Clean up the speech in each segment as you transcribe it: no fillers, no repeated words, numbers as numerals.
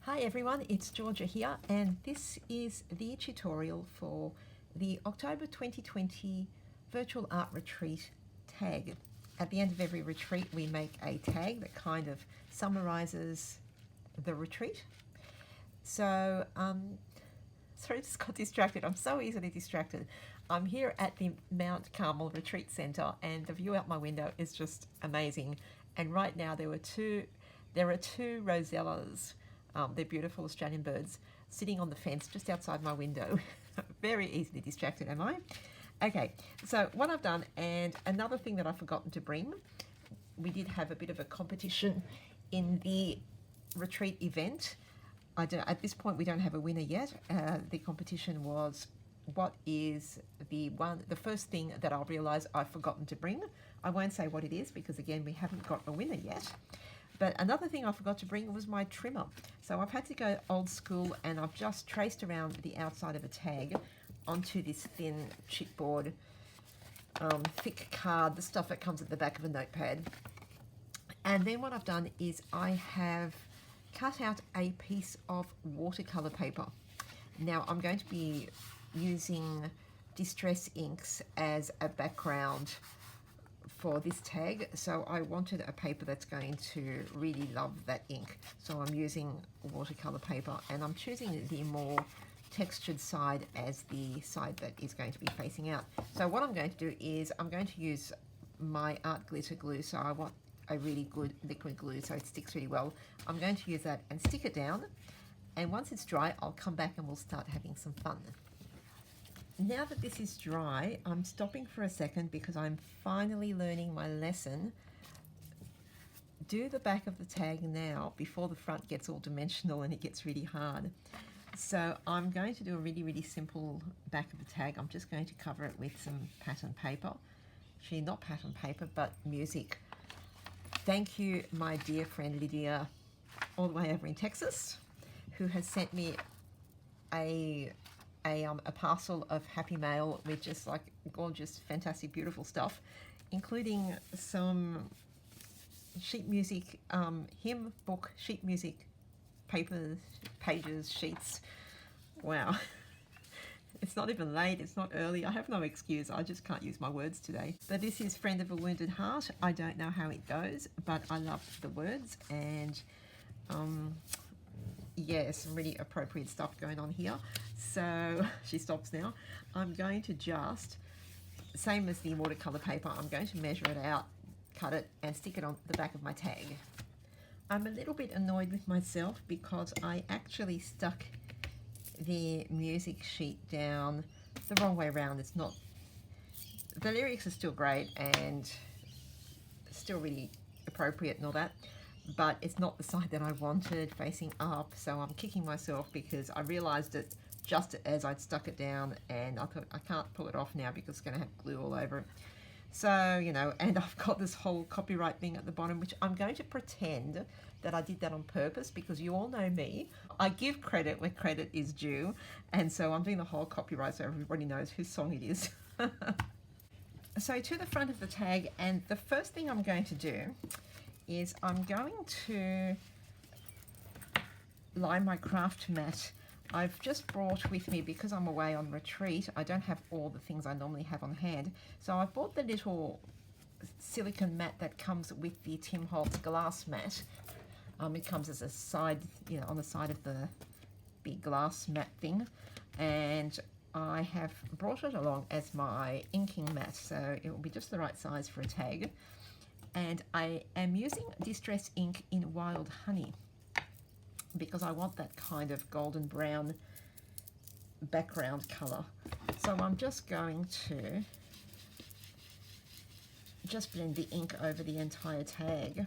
Hi everyone, it's Georgia here, and this is the tutorial for the October 2020 Virtual Art Retreat tag. At the end of every retreat we make a tag that kind of summarizes the retreat. So, sorry, I just got distracted. I'm so easily distracted. I'm here at the Mount Carmel Retreat Center and the view out my window is just amazing. And right now there are two rosellas. They're beautiful Australian birds sitting on the fence just outside my window. Very easily distracted, am I? Okay, so what I've done, and another thing that I've forgotten to bring, we did have a bit of a competition in the retreat event. At this point, we don't have a winner yet. The competition was what is the first thing that I'll realise I've forgotten to bring. I won't say what it is because again, we haven't got a winner yet. But another thing I forgot to bring was my trimmer. So I've had to go old school and I've just traced around the outside of a tag onto this thin chipboard, thick card, the stuff that comes at the back of a notepad. And then what I've done is I have cut out a piece of watercolor paper. Now I'm going to be using distress inks as a background for this tag, so I wanted a paper that's going to really love that ink, so I'm using watercolor paper and I'm choosing the more textured side as the side that is going to be facing out. So what I'm going to do is I'm going to use my art glitter glue, so I want a really good liquid glue so it sticks really well. I'm going to use that and stick it down, and once it's dry I'll come back and we'll start having some fun. Now that this is dry, I'm stopping for a second because I'm finally learning my lesson. Do the back of the tag now before the front gets all dimensional and it gets really hard. So I'm going to do a really simple back of the tag. I'm just going to cover it with some pattern paper. Actually, not pattern paper, but music. Thank you, my dear friend Lydia, all the way over in Texas, who has sent me a parcel of happy mail with just like gorgeous, fantastic, beautiful stuff, including some sheet music, hymn book, sheet music, papers, pages, sheets. Wow. It's not even late, it's not early, I have no excuse, I just can't use my words today. So this is Friend of a Wounded Heart. I don't know how it goes, but I love the words, and yeah, some really appropriate stuff going on here. So she stops now. I'm going to just, same as the watercolor paper, I'm going to measure it out, cut it, and stick it on the back of my tag. I'm a little bit annoyed with myself because I actually stuck the music sheet down the wrong way around. It's not, the lyrics are still great and still really appropriate and all that, but it's not the side that I wanted facing up, so I'm kicking myself because I realized it just as I'd stuck it down and I thought I can't pull it off now because it's going to have glue all over it. So, you know, and I've got this whole copyright thing at the bottom, which I'm going to pretend that I did that on purpose because you all know me. I give credit where credit is due, and so I'm doing the whole copyright so everybody knows whose song it is. So to the front of the tag, and the first thing I'm going to do is I'm going to line my craft mat. I've just brought with me, because I'm away on retreat, I don't have all the things I normally have on hand. So I bought the little silicone mat that comes with the Tim Holtz glass mat. It comes as a side, you know, on the side of the big glass mat thing. And I have brought it along as my inking mat, so it will be just the right size for a tag. And I am using Distress ink in Wild Honey because I want that kind of golden brown background color. So I'm just going to just blend the ink over the entire tag.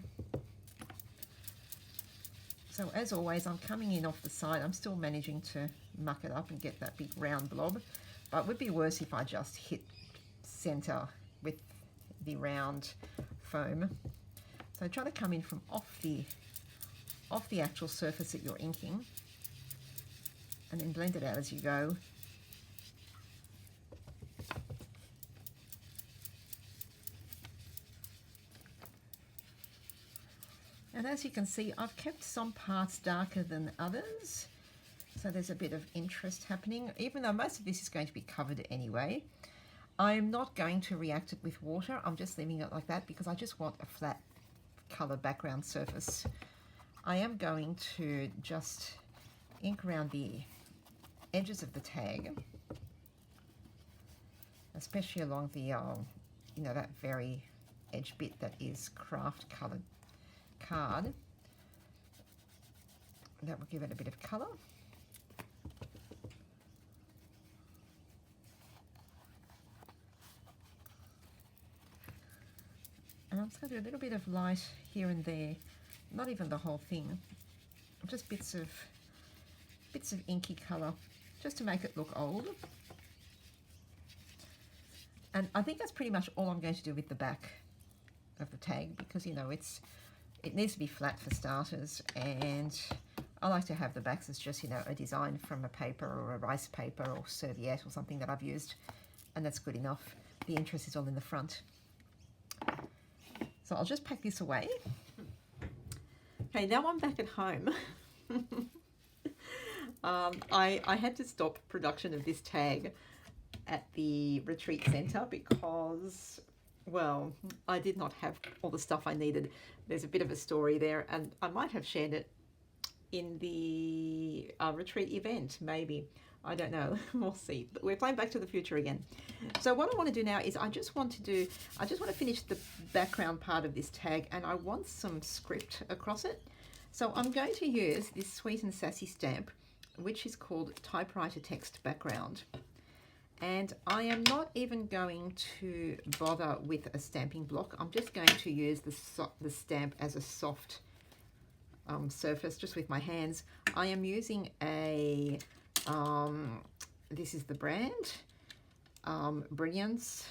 So as always, I'm coming in off the side. I'm still managing to muck it up and get that big round blob, but it would be worse if I just hit center with the round foam. So try to come in from off the actual surface that you're inking, and then blend it out as you go. And as you can see, I've kept some parts darker than others. So there's a bit of interest happening, even though most of this is going to be covered anyway. I'm not going to react it with water. I'm just leaving it like that because I just want a flat color background surface. I am going to just ink around the edges of the tag, especially along the, you know, that very edge bit that is craft colored card. That will give it a bit of color. And I'm just going to do a little bit of light here and there, not even the whole thing, just bits of inky colour, just to make it look old. And I think that's pretty much all I'm going to do with the back of the tag, because, you know, it needs to be flat for starters, and I like to have the backs as just, you know, a design from a paper or a rice paper or serviette or something that I've used, and that's good enough. The interest is all in the front. So I'll just pack this away. Okay, now I'm back at home. I had to stop production of this tag at the retreat centre because, well, I did not have all the stuff I needed. There's a bit of a story there, and I might have shared it in the retreat event, maybe. I don't know. We'll see. But we're playing Back to the Future again. So what I want to do now is I just want to finish the background part of this tag, and I want some script across it. So I'm going to use this Sweet and Sassy stamp, which is called Typewriter Text Background. And I am not even going to bother with a stamping block. I'm just going to use the stamp as a soft surface, just with my hands. I am using a this is the brand, Brilliance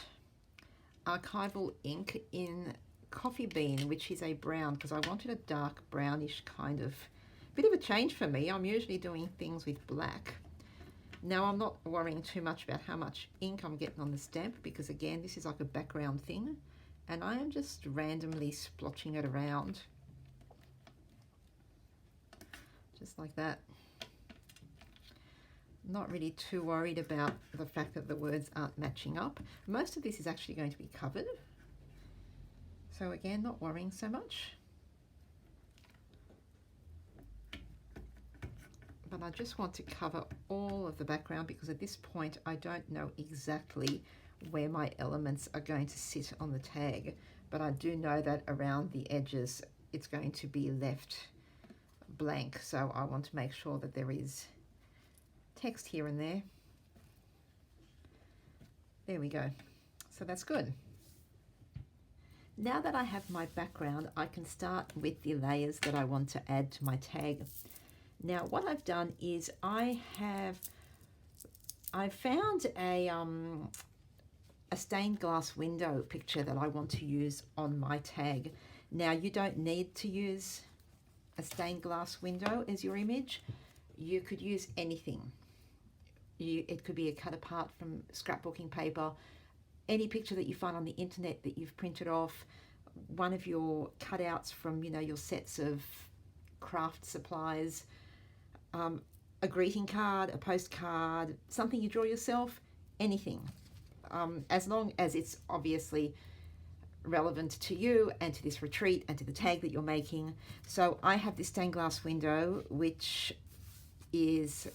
Archival ink in Coffee Bean, which is a brown, because I wanted a dark brownish kind of, bit of a change for me. I'm usually doing things with black. Now I'm not worrying too much about how much ink I'm getting on the stamp, because again, this is like a background thing, and I am just randomly splotching it around, just like that. Not really too worried about the fact that the words aren't matching up. Most of this is actually going to be covered, so again, not worrying so much. But I just want to cover all of the background, because at this point I don't know exactly where my elements are going to sit on the tag, but I do know that around the edges it's going to be left blank, so I want to make sure that there is text here and there. There we go. So that's good. Now that I have my background, I can start with the layers that I want to add to my tag. Now what I've done is I found a stained glass window picture that I want to use on my tag. Now you don't need to use a stained glass window as your image. You could use anything. It could be a cut apart from scrapbooking paper, any picture that you find on the internet that you've printed off, one of your cutouts from, you know, your sets of craft supplies, a greeting card, a postcard, something you draw yourself, anything, as long as it's obviously relevant to you and to this retreat and to the tag that you're making. So I have this stained glass window, which is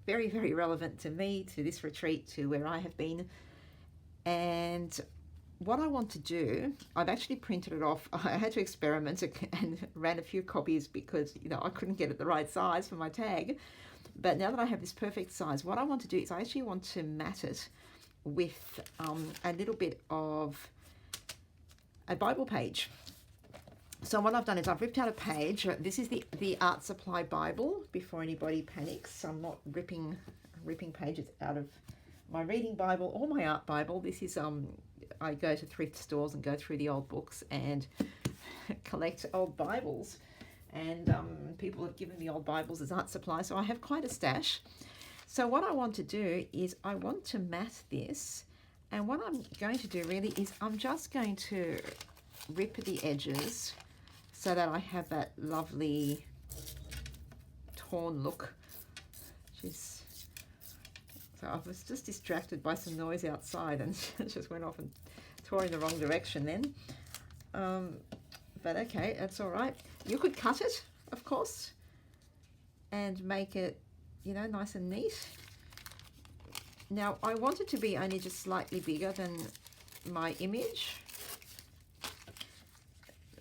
very, very relevant to me, to this retreat, to where I have been. And what I want to do, I've actually printed it off. I had to experiment and ran a few copies because, you know, I couldn't get it the right size for my tag. But now that I have this perfect size, what I want to do is I actually want to mat it with a little bit of a Bible page. So what I've done is I've ripped out a page. This is the Art Supply Bible, before anybody panics. I'm not ripping pages out of my reading Bible or my art Bible. This is, I go to thrift stores and go through the old books and collect old Bibles. And people have given me old Bibles as art supply, so I have quite a stash. So what I want to do is I want to mat this. And what I'm going to do really is I'm just going to rip the edges so that I have that lovely torn look. So I was just distracted by some noise outside and just went off and tore in the wrong direction then. But okay, that's all right. You could cut it, of course, and make it, you know, nice and neat. Now, I want it to be only just slightly bigger than my image.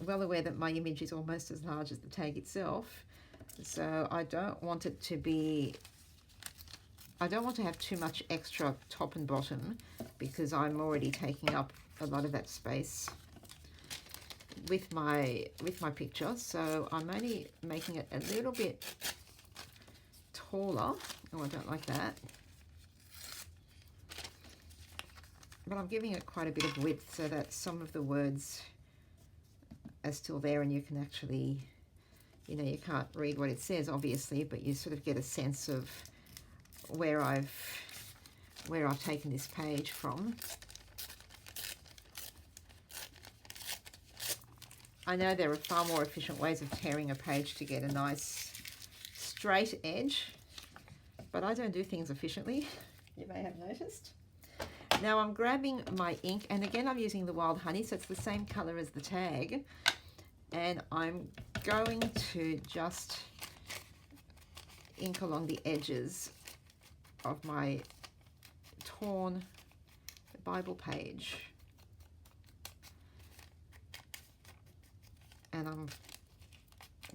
Well aware that my image is almost as large as the tag itself. So I don't want it to be, I don't want to have too much extra top and bottom because I'm already taking up a lot of that space with my picture. So I'm only making it a little bit taller. Oh, I don't like that. But I'm giving it quite a bit of width so that some of the words are still there and you can actually, you know, you can't read what it says obviously, but you sort of get a sense of where I've taken this page from. I know there are far more efficient ways of tearing a page to get a nice straight edge, but I don't do things efficiently, you may have noticed. Now I'm grabbing my ink, and again I'm using the Wild Honey, so it's the same color as the tag, and I'm going to just ink along the edges of my torn Bible page. And I'm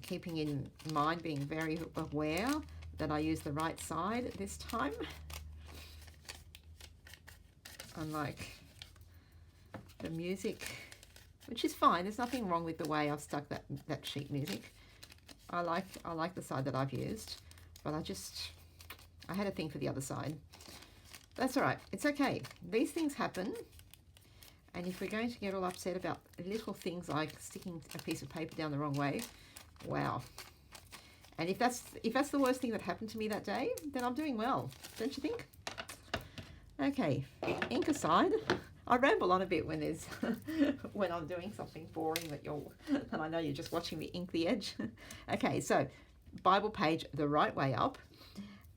keeping in mind, being very aware that I use the right side this time. Unlike the music, which is fine. There's nothing wrong with the way I've stuck that sheet music. I like the side that I've used, but I had a thing for the other side. That's all right. It's okay. These things happen. And if we're going to get all upset about little things like sticking a piece of paper down the wrong way, wow. And if that's the worst thing that happened to me that day, then I'm doing well, don't you think? Okay, ink aside, I ramble on a bit when there's when I'm doing something boring and I know you're just watching me ink the edge. Okay, so Bible page the right way up,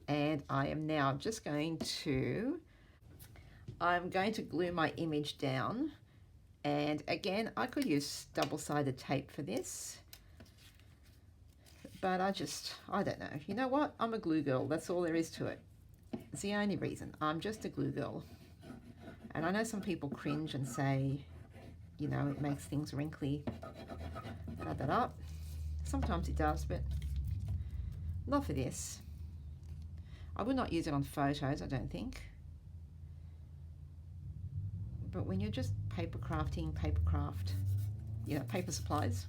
and I am now just going to glue my image down, and again I could use double-sided tape for this, but I don't know. You know what? I'm a glue girl. That's all there is to it. It's the only reason. I'm just a glue girl. And I know some people cringe and say, you know, it makes things wrinkly. Add that up. Sometimes it does, but not for this. I would not use it on photos, I don't think. But when you're just paper crafting, you know, paper supplies,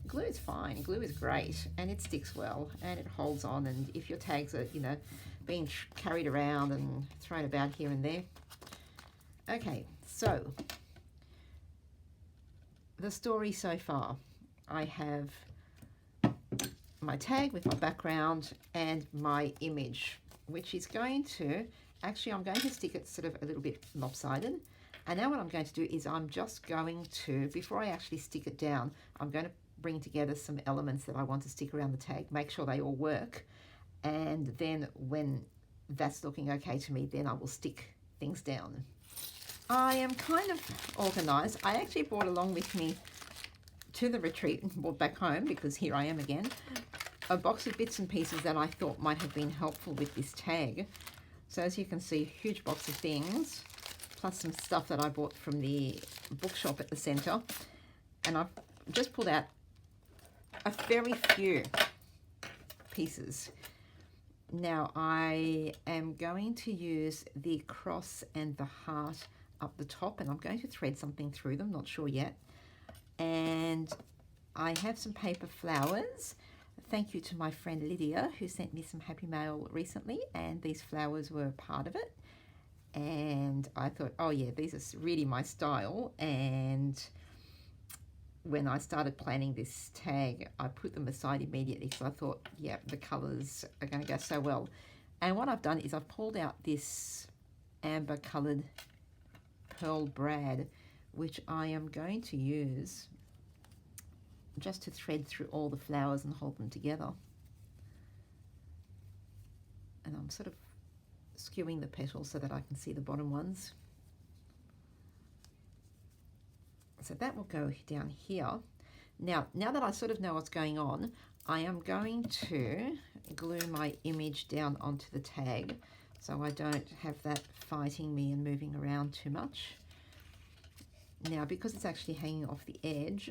glue is fine. Glue is great, and it sticks well, and it holds on. And if your tags are, you know, being carried around and thrown about here and there. Okay, so the story so far. I have my tag with my background and my image, which is going to, actually I'm going to stick it sort of a little bit lopsided. And now what I'm going to do is I'm just going to, before I actually stick it down, I'm going to bring together some elements that I want to stick around the tag, make sure they all work. And then when that's looking okay to me, then I will stick things down. I am kind of organized. I actually brought along with me to the retreat and brought back home, because here I am again, a box of bits and pieces that I thought might have been helpful with this tag. So as you can see, a huge box of things, plus some stuff that I bought from the bookshop at the center. And I've just pulled out a very few pieces. Now I am going to use the cross and the heart up the top, and I'm going to thread something through them, not sure yet. And I have some paper flowers. Thank you to my friend Lydia, who sent me some happy mail recently, and these flowers were part of it. And I thought, oh yeah, these are really my style. And when I started planning this tag, I put them aside immediately because I thought, yeah, the colors are going to go so well. And what I've done is I've pulled out this amber colored pearl brad, which I am going to use just to thread through all the flowers and hold them together. And I'm sort of skewing the petals so that I can see the bottom ones. So that will go down here. Now that I sort of know what's going on, I am going to glue my image down onto the tag so I don't have that fighting me and moving around too much. Now, because it's actually hanging off the edge,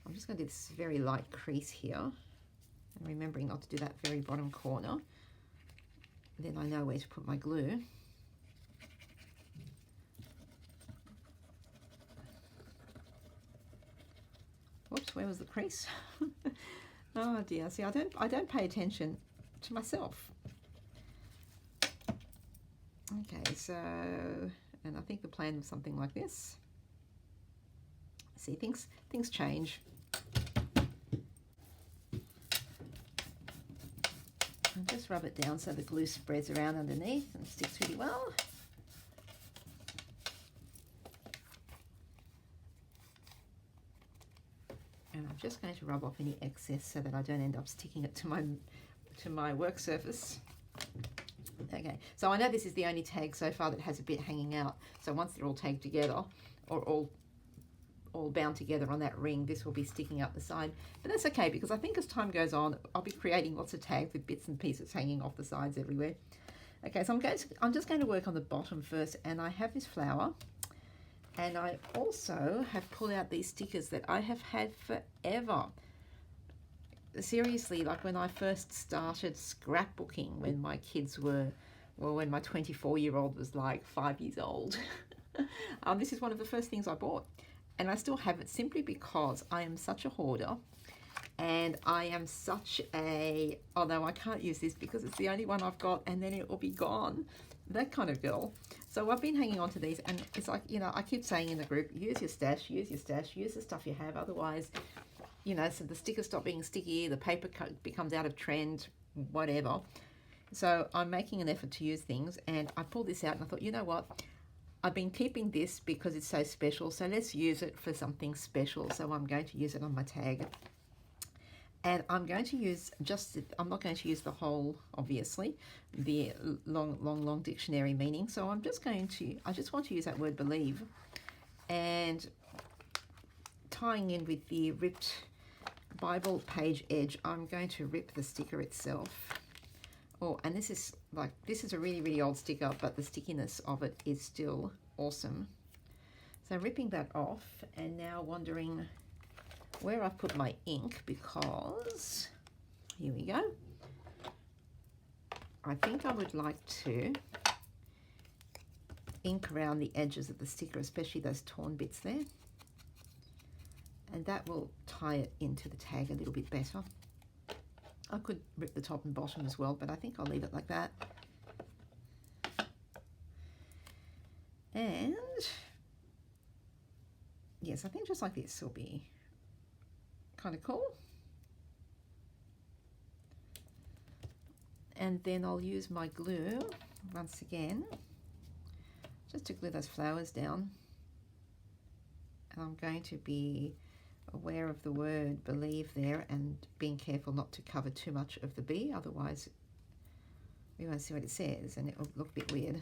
I'm just going to do this very light crease here, and remembering not to do that very bottom corner. Then I know where to put my glue. Whoops, where was the crease? Oh dear, see, I don't pay attention to myself. Okay, so, and I think the plan was something like this. See, things change. And just rub it down so the glue spreads around underneath and sticks really well. And I'm just going to rub off any excess so that I don't end up sticking it to my work surface. Okay, so I know this is the only tag so far that has a bit hanging out. So once they're all tagged together, or all bound together on that ring, this will be sticking up the side. But that's okay, because I think as time goes on, I'll be creating lots of tags with bits and pieces hanging off the sides everywhere. Okay, so I'm just going to work on the bottom first, and I have this flower, and I also have pulled out these stickers that I have had forever. Seriously, like when I first started scrapbooking, when my kids were, well, when my 24-year-old was like 5 years old. This is one of the first things I bought, and I still have it simply because I am such a hoarder, and I am such a, although I can't use this because it's the only one I've got and then it will be gone, that kind of girl. So I've been hanging on to these, and it's like, you know, I keep saying in the group, use your stash, use the stuff you have, otherwise, you know, so the stickers stop being sticky, the paper becomes out of trend, whatever. So I'm making an effort to use things, and I pulled this out and I thought, you know what? I've been keeping this because it's so special, so let's use it for something special. So I'm going to use it on my tag. And I'm going to use I'm not going to use the whole, obviously, the long dictionary meaning. So I just want to use that word believe. And tying in with the ripped Bible page edge, I'm going to rip the sticker itself. Oh, and this is a really, really old sticker, but the stickiness of it is still awesome. So ripping that off, and now wondering where I've put my ink, because here we go. I think I would like to ink around the edges of the sticker, especially those torn bits there. And that will tie it into the tag a little bit better. I could rip the top and bottom as well, but I think I'll leave it like that. And yes, I think just like this will be kind of cool. And then I'll use my glue once again, just to glue those flowers down. And I'm going to be aware of the word believe there, and being careful not to cover too much of the B, otherwise we won't see what it says and it will look a bit weird.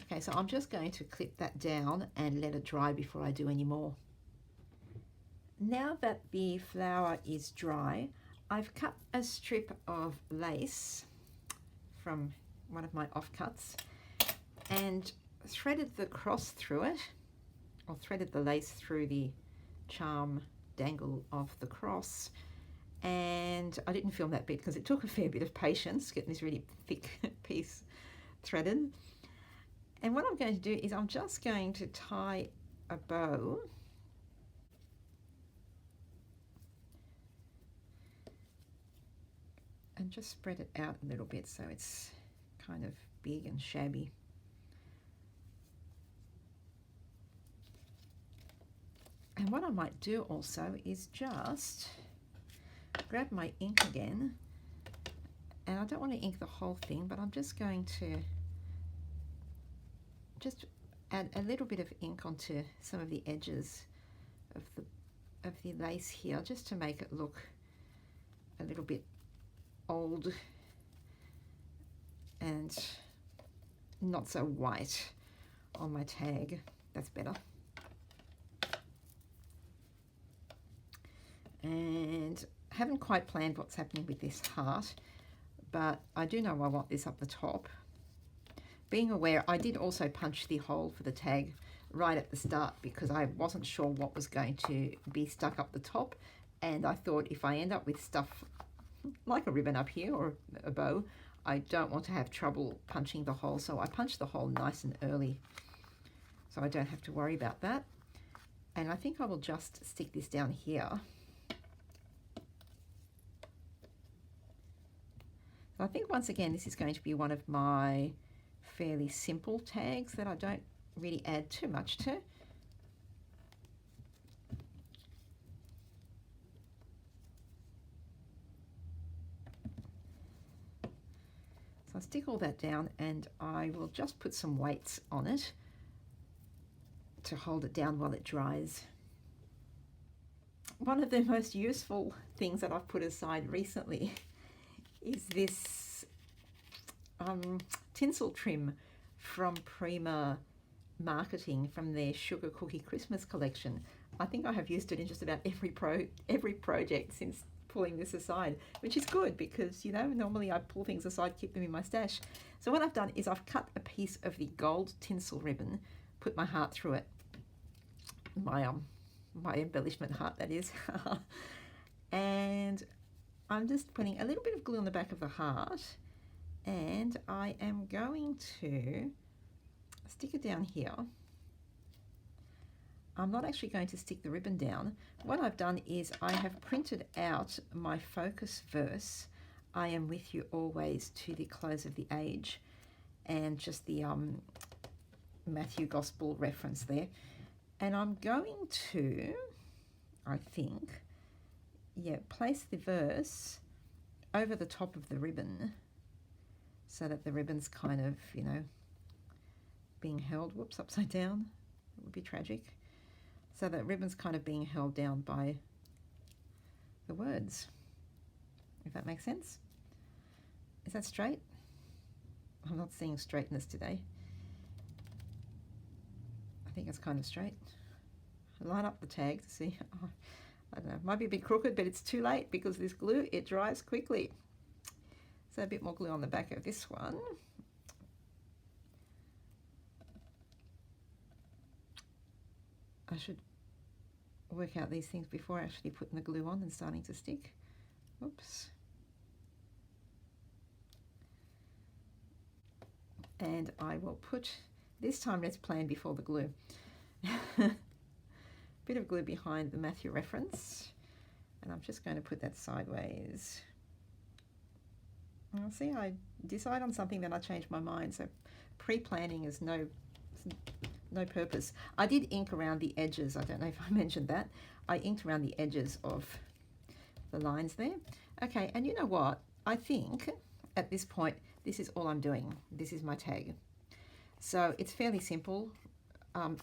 Okay, so I'm just going to clip that down and let it dry before I do any more. Now that the flower is dry, I've cut a strip of lace from one of my offcuts and threaded the cross through it, or threaded the lace through the charm dangle of the cross. And I didn't film that bit because it took a fair bit of patience getting this really thick piece threaded. And what I'm going to do is I'm just going to tie a bow and just spread it out a little bit so it's kind of big and shabby. And what I might do also is just grab my ink again, and I don't want to ink the whole thing, but I'm just going to just add a little bit of ink onto some of the edges of the lace here just to make it look a little bit old and not so white on my tag. That's better. And I haven't quite planned what's happening with this heart, but I do know I want this up the top. Being aware, I did also punch the hole for the tag right at the start because I wasn't sure what was going to be stuck up the top, and I thought if I end up with stuff like a ribbon up here or a bow, I don't want to have trouble punching the hole, so I punched the hole nice and early so I don't have to worry about that. And I think I will just stick this down here. So I think once again this is going to be one of my fairly simple tags that I don't really add too much to. So I stick all that down and I will just put some weights on it to hold it down while it dries. One of the most useful things that I've put aside recently is this tinsel trim from Prima Marketing from their Sugar Cookie Christmas collection. I think I have used it in just about every project since pulling this aside, which is good because, you know, normally I pull things aside, keep them in my stash. So what I've done is I've cut a piece of the gold tinsel ribbon, put my heart through it, my embellishment heart that is, and I'm just putting a little bit of glue on the back of the heart, and I am going to stick it down here. I'm not actually going to stick the ribbon down. What I've done is I have printed out my focus verse, I am with you always to the close of the age, and just the Matthew Gospel reference there. And I'm going to, I think, yeah, place the verse over the top of the ribbon so that the ribbon's kind of, you know, being held, whoops, upside down, it would be tragic. So that ribbon's kind of being held down by the words, if that makes sense. Is that straight? I'm not seeing straightness today. I think it's kind of straight. Line up the tag to see. Oh, I don't know, might be a bit crooked, but it's too late because this glue, it dries quickly. So a bit more glue on the back of this one. I should work out these things before actually putting the glue on and starting to stick. Oops. And I will put, this time let's plan before the glue. Bit of glue behind the Matthew reference, and I'm just going to put that sideways. I'll see, I decide on something, then I change my mind, so pre-planning is no purpose. I did ink around the edges. I don't know if I mentioned that. I inked around the edges of the lines there. Okay, and you know what? I think at this point, this is all I'm doing. This is my tag. So it's fairly simple.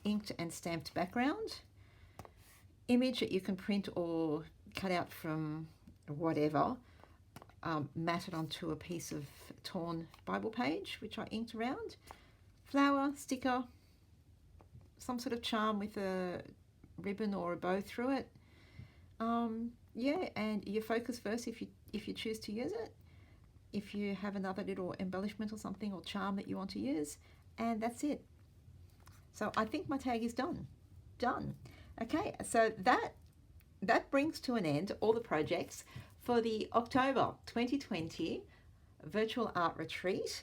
Inked and stamped background. Image that you can print or cut out from whatever. Matted onto a piece of torn Bible page, which I inked around. Flower, sticker, some sort of charm with a ribbon or a bow through it. Yeah, and your focus verse if you choose to use it. If you have another little embellishment or something or charm that you want to use, and that's it. So I think my tag is done. Okay, so that brings to an end all the projects for the October 2020 Virtual Art Retreat,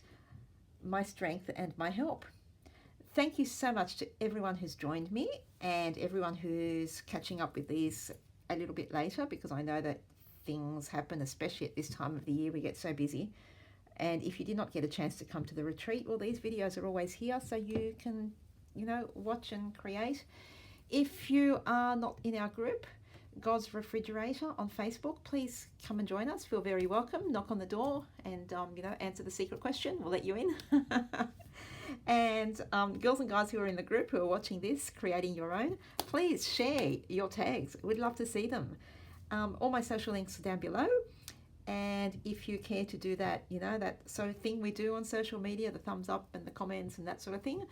My Strength and My Help. Thank you so much to everyone who's joined me and everyone who's catching up with these a little bit later, because I know that things happen, especially at this time of the year, we get so busy. And if you did not get a chance to come to the retreat, well, these videos are always here so you can, you know, watch and create. If you are not in our group, God's Refrigerator on Facebook, please come and join us. Feel very welcome. Knock on the door and, you know, answer the secret question. We'll let you in. And girls and guys who are in the group who are watching this, creating your own, please share your tags. We'd love to see them. All my social links are down below. And if you care to do that, you know, that sort of thing we do on social media, the thumbs up and the comments and that sort of thing,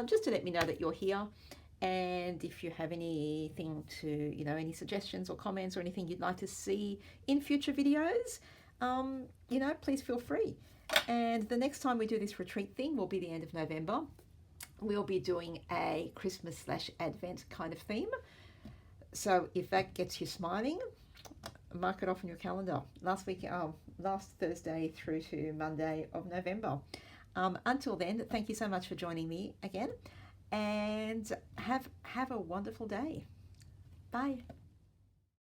just to let me know that you're here. And if you have anything to, you know, any suggestions or comments or anything you'd like to see in future videos, you know, please feel free. And the next time we do this retreat thing will be the end of November. We'll be doing a Christmas/Advent kind of theme. So if that gets you smiling, mark it off on your calendar. Last Thursday through to Monday of November. Until then, thank you so much for joining me again, and have a wonderful day. Bye.